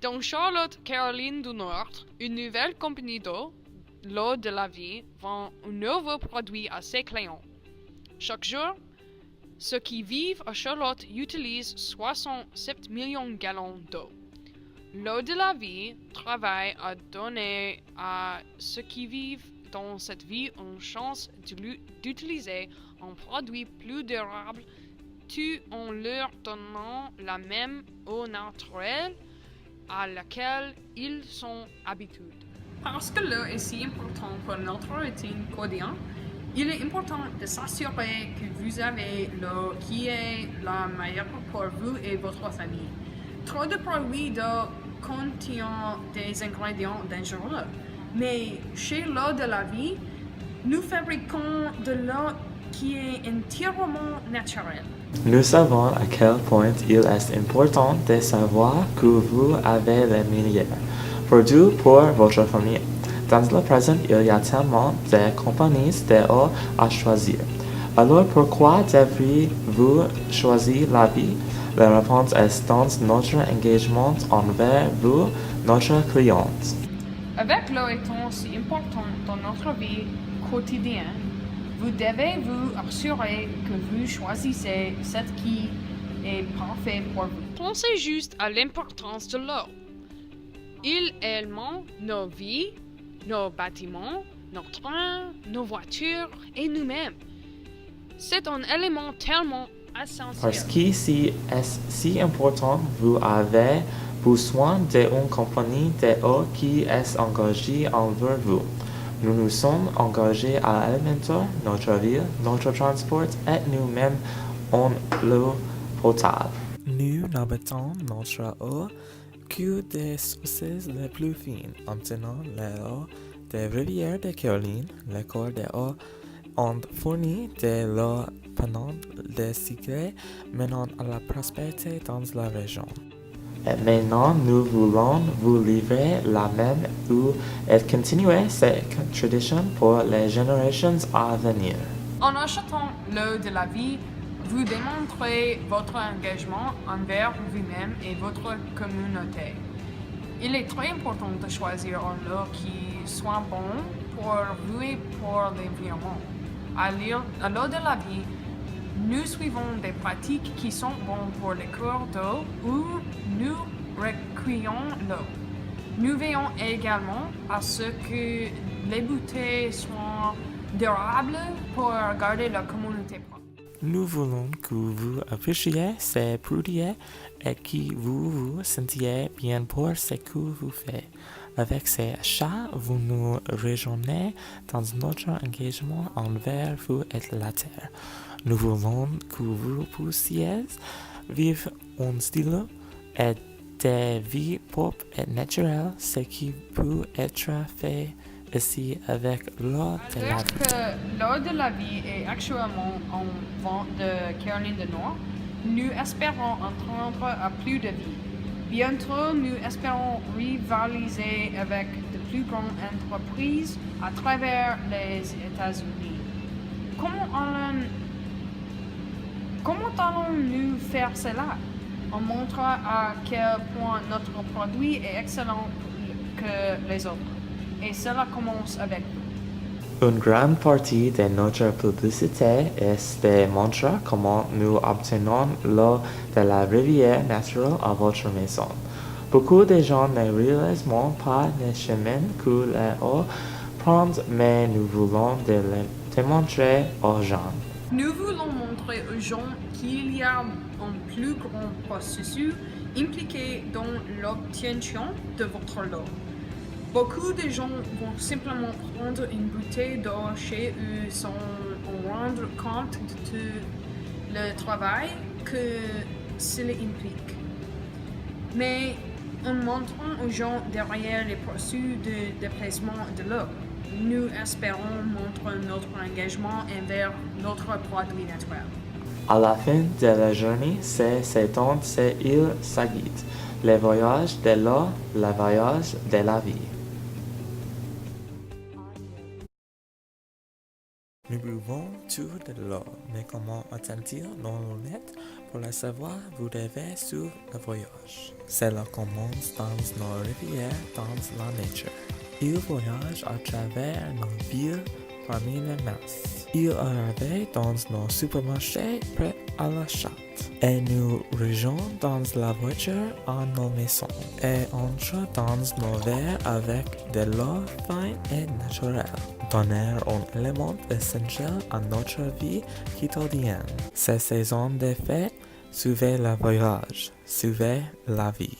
Dans Charlotte, Caroline du Nord, une nouvelle compagnie d'eau, l'eau de la vie, vend un nouveau produit à ses clients. Chaque jour, ceux qui vivent à Charlotte utilisent 67 millions de gallons d'eau. L'eau de la vie travaille à donner à ceux qui vivent dans cette vie une chance d'utiliser un produit plus durable tout en leur donnant la même eau naturelle à laquelle ils sont habitués. Parce que l'eau est si importante pour notre routine quotidienne, il est important de s'assurer que vous avez l'eau qui est la meilleure pour vous et votre famille. Trop de produits d'eau contiennent des ingrédients dangereux, mais chez l'eau de la vie, nous fabriquons de l'eau qui est entièrement naturelle. Nous savons à quel point il est important de savoir que vous avez les meilleurs produits pour votre famille. Dans le présent, il y a tellement de compagnies d'eau à choisir. Alors pourquoi devriez-vous choisir la vie? La réponse est dans notre engagement envers vous, notre cliente. Avec l'eau étant si important dans notre vie quotidienne, vous devez vous assurer que vous choisissez ce qui est parfait pour vous. Pensez juste à l'importance de l'eau. Il alimente nos vies, nos bâtiments, nos trains, nos voitures et nous-mêmes. C'est un élément tellement essentiel. Parce que si est si important, vous avez besoin d'une compagnie d'eau qui est engagée envers vous. Nous nous sommes engagés à alimenter notre ville, notre transport et nous-mêmes en l'eau potable. Nous n'habitons notre eau que des sources les plus fines, obtenant l'eau des rivières de Caroline. Les corps d'eau ont fourni de l'eau pendant des siècles, menant à la prospérité dans la région. Et maintenant, nous voulons vous livrer la même eau et continuer cette tradition pour les générations à venir. En achetant l'eau de la vie, vous démontrez votre engagement envers vous-même et votre communauté. Il est très important de choisir une eau qui soit bonne pour vous et pour l'environnement. À l'eau de la vie, nous suivons des pratiques qui sont bonnes pour les cours d'eau où nous recueillons l'eau. Nous veillons également à ce que les bouteilles soient durables pour garder la communauté propre. Nous voulons que vous appréciez ces produits et que vous vous sentiez bien pour ce que vous faites. Avec ces achats, vous nous rejoignez dans notre engagement envers vous et la terre. Nous voulons que vous puissiez vivre un style et de vie propre et naturelle, ce qui peut être fait ici avec l'eau de la vie. L'eau de la vie est actuellement en vente de Caroline du Nord. Nous espérons entendre à plus de vie. Bientôt, nous espérons rivaliser avec de plus grandes entreprises à travers les États-Unis. Comment allons-nous faire cela? On montrera à quel point notre produit est excellent que les autres. Et cela commence avec vous. Une grande partie de notre publicité est de montrer comment nous obtenons l'eau de la rivière naturelle à votre maison. Beaucoup de gens ne réalisent pas le chemin que l'eau prend, mais nous voulons le démontrer aux gens. Nous voulons montrer aux gens qu'il y a un plus grand processus impliqué dans l'obtention de votre eau. Beaucoup de gens vont simplement prendre une bouteille d'eau chez eux sans en rendre compte de tout le travail que cela implique. Mais en montrant aux gens derrière les processus de déplacement de l'eau, nous espérons montrer notre engagement envers notre produit naturel. À la fin de la journée, c'est ce dont il s'agit. Le voyage de l'eau, le voyage de la vie. Nous buvons autour de l'eau, mais comment atteindre nos lunettes? Pour le savoir, vous devez suivre le voyage. Cela commence dans nos rivières, dans la nature. Il voyage à travers nos villes parmi les masses. Il arrive dans nos supermarchés près à la chatte. Et nous rejoignons dans la voiture à nos maisons. Et entre dans nos verres avec de l'eau fine et naturelle. Donner un élément essentiel à notre vie quotidienne. Ces saisons de fête, suivez le voyage, suivez la vie.